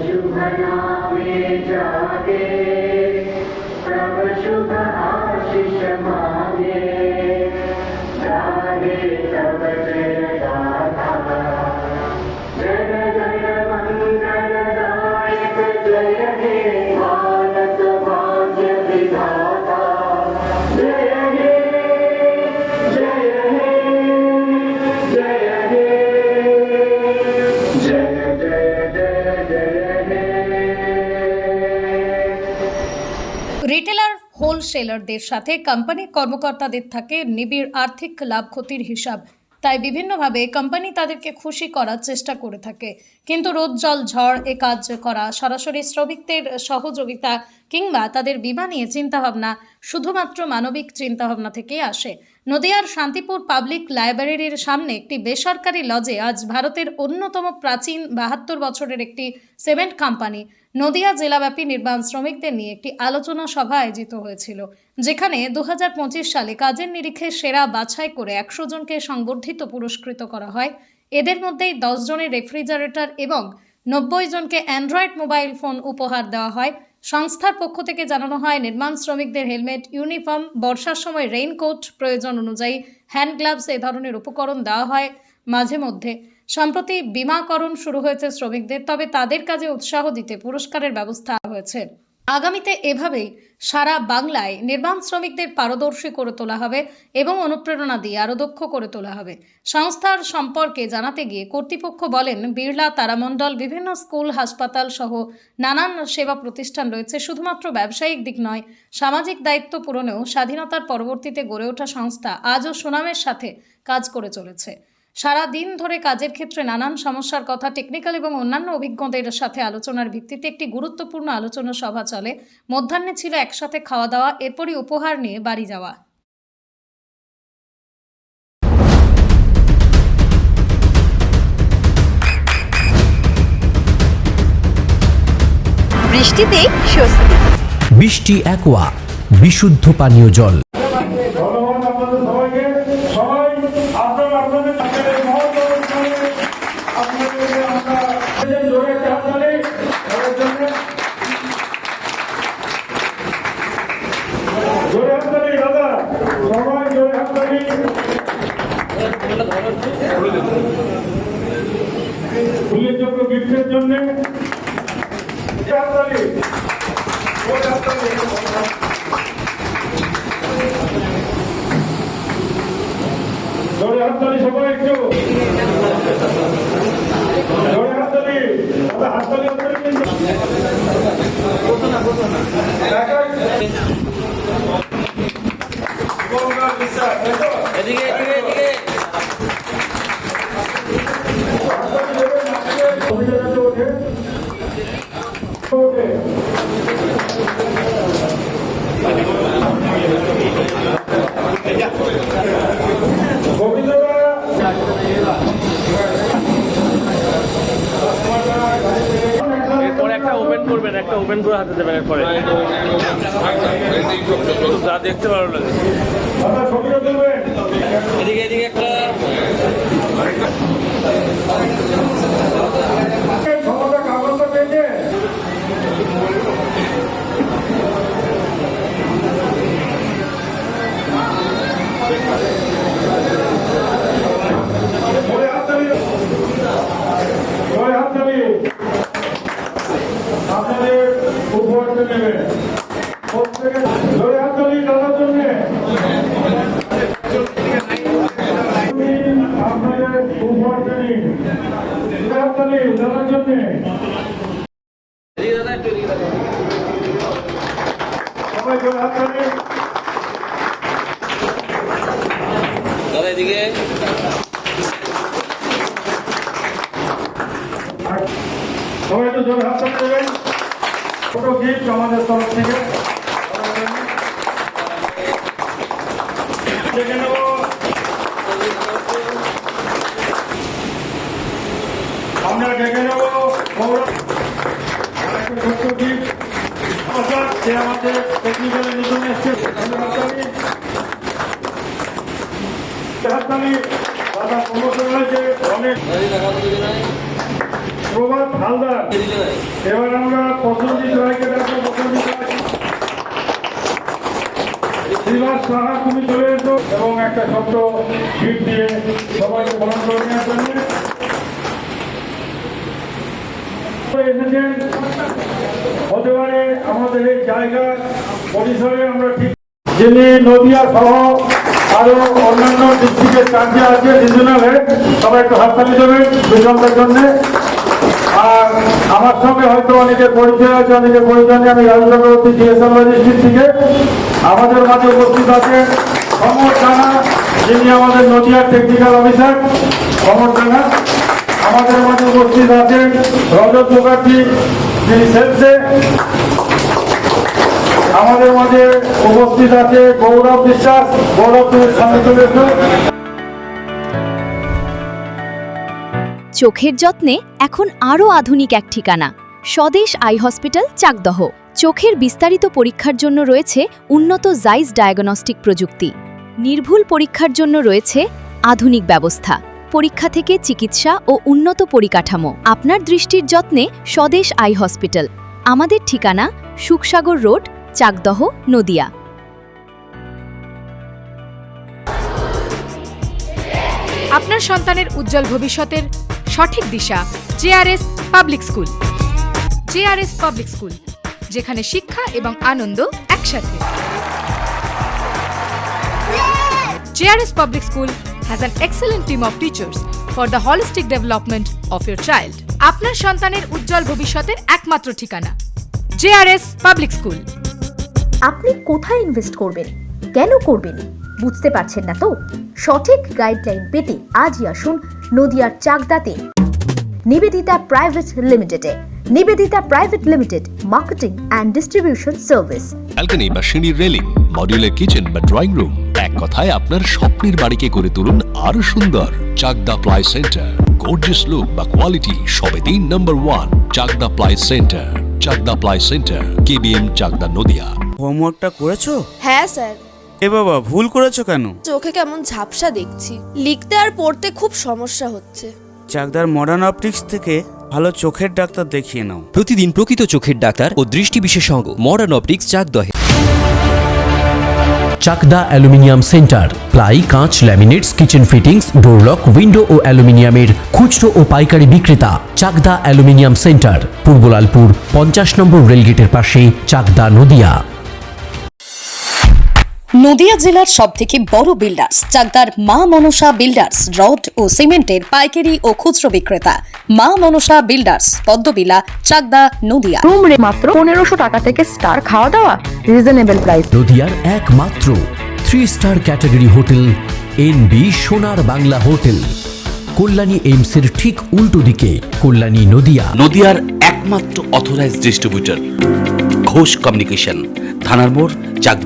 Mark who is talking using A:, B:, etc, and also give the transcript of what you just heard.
A: शुभ नामे जागे तब शुभ आशीष मांगे गाहे तब जय गाथा जय जय मंगलदायक जय हे भारत भाग्य विधाता जय हे जय हे जय हे जय जय जय जय
B: রিটেলার হোলসেলারদের সাথে কোম্পানির কর্মকর্তাদের থাকে নিবিড় আর্থিক লাভ ক্ষতির হিসাব। তাই বিভিন্নভাবে কোম্পানি তাদেরকে খুশি করার চেষ্টা করে থাকে, কিন্তু রোদ জল ঝড় এ কাজ করা সরাসরি শ্রমিকদের সহযোগিতা কিংবা তাদের বিমা নিয়ে চিন্তাভাবনা শুধুমাত্র মানবিক চিন্তাভাবনা থেকেই আসে। নদিয়ার শান্তিপুর পাবলিক লাইব্রেরির সামনে একটি বেসরকারি লজে আজ ভারতের অন্যতম প্রাচীন 72 বছরের একটি সিমেন্ট কোম্পানি নদিয়া জেলাব্যাপী নির্মাণ শ্রমিকদের নিয়ে একটি আলোচনা সভা আয়োজিত হয়েছিল, যেখানে 2025 সালে কাজের নিরিখে সেরা বাছাই করে 100 জনকে সংবর্ধিত পুরস্কৃত করা হয়। এদের মধ্যেই 10 জনের রেফ্রিজারেটর এবং 90 জনকে অ্যান্ড্রয়েড মোবাইল ফোন উপহার দেওয়া হয়। সংস্থার পক্ষ থেকে জানানো হয়, নির্মাণ শ্রমিকদের হেলমেট, ইউনিফর্ম, বর্ষার সময় রেইনকোট, প্রয়োজন অনুযায়ী হ্যান্ড গ্লাভস এ ধরনের উপকরণ দেওয়া হয় মাঝে মধ্যে। সম্প্রতি বিমাকরণ শুরু হয়েছে শ্রমিকদের, তবে তাদের কাজে উৎসাহ দিতে পুরস্কারের ব্যবস্থা হয়েছে। আগামীতে এভাবেই সারা বাংলায় নির্মাণ শ্রমিকদের পারদর্শী করে তোলা হবে এবং অনুপ্রেরণা দিয়ে আরও দক্ষ করে তোলা হবে। সংস্থার সম্পর্কে জানাতে গিয়ে কর্তৃপক্ষ বলেন, বিড়লা, তারামণ্ডল, বিভিন্ন স্কুল, হাসপাতাল সহ নানান সেবা প্রতিষ্ঠান রয়েছে। শুধুমাত্র ব্যবসায়িক দিক নয়, সামাজিক দায়িত্ব পূরণেও স্বাধীনতার পরবর্তীতে গড়ে ওঠা সংস্থা আজও সুনামের সাথে কাজ করে চলেছে। সারা দিন ধরে কাজের ক্ষেত্রে নানান সমস্যার কথা টেকনিক্যাল এবং অন্যান্য অভিজ্ঞদের সাথে আলোচনার ভিত্তিতে একটি গুরুত্বপূর্ণ আলোচনা সভা চলে। মধ্যাহ্নে ছিল একসাথে খাওয়া দাওয়া, এরপরই উপহার নিয়ে বাড়ি যাওয়া।
C: বৃষ্টিতে স্বস্তি।
D: বৃষ্টি অ্যাকোয়া, বিশুদ্ধ পানীয় জল।
A: উল্লেখযোগ্য গিফটের জন্য হাততালি সবাই একটু হাততালি হাততালি এদিকে এদিকে এদিকে
E: একটা ওপেন করে হাতে দেবেন, এরপরে যা দেখতে ভালো লাগে। এদিকে এদিকে একটা
A: আপনাদের উপহার নেবে প্রত্যেকে ধরে হাততালি দাদার জন্য আপনাদের উপহার নিন, হাততালি দাদার জন্য। সবাই ধরে হাততালি
E: দাদা এদিকে।
A: সবাই তো জোরে হাততালি দেবেন। ছোট গিফট আমাদের তরফ থেকে। দেখে নেব। আমরা দেখে নেব আরেকটা ছোট্ট টিপ যে আমাদের টেকনিক্যাল নতুন এসছে হাততালি দাদা প্রমোশন হয়েছে অনেক প্রভাত হালদার। এবার আমরা পছন্দিত রায়কে ডাকবো। পছন্দিত রায় শ্রীবাস সাহা, তুমি চলে এসো এবং একটা শব্দ গিফট দিয়ে সবাইকে বরণ করে নেওয়ার জন্য এসেছেন। হতে পারে আমাদের এই জায়গা পরিসরে আমরা ঠিক যিনি নদিয়া সহ আরো অন্যান্য ডিস্ট্রিক্টের চার্জে আছে রিজনাল হেড, সবাই একটু হাততালি দেবেন বিজনদের জন্য। আর আমার সঙ্গে হয়তো অনেকের পরিচয় আছে, অনেকের পরিচয় নেই। আমি রাজু চক্রবর্তী জিএসএল লজিস্ট্রিক থেকে। আমাদের মাঝে উপস্থিত আছে সমর জানা, যিনি আমাদের নদিয়ার টেকনিক্যাল অফিসার সমর জানা। আমাদের মাঝে উপস্থিত আছেন রজত মুখার্জি, যিনি সেলসে। আমাদের মাঝে উপস্থিত আছে গৌরব বিশ্বাস। গৌরব, তুমি সামনে চলে এসো।
C: চোখের যত্নে এখন আরও আধুনিক এক ঠিকানা, স্বদেশ আই হসপিটাল, চাকদহ। চোখের বিস্তারিত পরীক্ষার জন্য রয়েছে উন্নত জাইস ডায়াগনস্টিক প্রযুক্তি। নির্ভুল পরীক্ষার জন্য রয়েছে আধুনিক ব্যবস্থা, পরীক্ষা থেকে চিকিৎসা ও উন্নত পরিকাঠামো। আপনার দৃষ্টির যত্নে স্বদেশ আই হসপিটাল। আমাদের ঠিকানা সুখসাগর রোড, চাকদহ, নদিয়া।
F: আপনার সন্তানের উজ্জ্বল ভবিষ্যতের সঠিক দিশা JRS public school. JRS public school, যেখানে শিক্ষা এবং আনন্দ একসাথে। JRS public school has an excellent team of teachers for the holistic development of your child. আপনার সন্তানের উজ্জ্বল ভবিষ্যতের একমাত্র ঠিকানা জেআরএস পাবলিক স্কুল।
G: আপনি কোথায় ইনভেস্ট করবেন, কেন করবেন বুঝতে পারছেন না তো? সঠিক গাইডলাইন পেতে আজই আসুন নদিয়ার চাকদাতে নিবেদিতা প্রাইভেট লিমিটেডে। Nivedita private limited, marketing and distribution service.
H: Balcony বা সিঁড়ির রেলিং, মডিউলার কিচেন বা ড্রয়িং রুম, এক কথায় আপনার স্বপ্নের বাড়িকে করে তুলুন আরো সুন্দর। Chakdaha ply centre, gorgeous look বা কোয়ালিটি সবে 3 নম্বর 1 Chakdaha ply centre. Chakdaha ply centre, KBM, Chakdaha, Nadia.
I: হোমওয়ার্কটা করেছো?
J: হ্যাঁ স্যার।
I: এ বাবা, ভুল করেছো কেন?
J: চোখে কেমন ঝাপসা দেখছি, লিখতে আর পড়তে খুব সমস্যা হচ্ছে।
I: চাকদার মডার্ন অপটিক্স থেকে ভালো চোখের ডাক্তার দেখিয়ে নাও।
D: প্রতিদিন প্রকৃত চোখের ডাক্তার ও দৃষ্টি বিশেষজ্ঞ মডার্ন অপটিক্স, চাকদহে। চাকদা অ্যালুমিনিয়াম সেন্টার, প্লাই, কাঁচ, laminates, kitchen fittings, door lock, window ও অ্যালুমিনিয়ামের খুচরো ও পাইকারি বিক্রেতা। চাকদা অ্যালুমিনিয়াম সেন্টার, পূর্ব লালপুর 50 নম্বর রেলগেটের পাশে, চাকদা, নদিয়া।
B: নদিয়া জেলার সবথেকে বড় বিল্ডার্স চাকদার মা মনসা বিল্ডার্স, রড ও সিমেন্টের পাইকারি ও খুচরো বিক্রেতা। মা মনসা বিল্ডার্স, পদ্মবিলা, চাকদা, নদিয়া।
G: রুম রে মাত্র 1500 টাকা থেকে স্টার, খাওয়া দাওয়া রিজনেবল প্রাইস।
D: নদিয়ার একমাত্র 3 স্টার ক্যাটাগরি হোটেল এনবি সোনার বাংলা হোটেল, কল্যাণী এইমসের ঠিক উল্টো দিকে, কল্যাণী, নদিয়া।
K: নদিয়ার একমাত্র অথরাইজড ডিস্ট্রিবিউটর ঘোষ কমিউনিকেশন, থানার মোড়, চাকদা।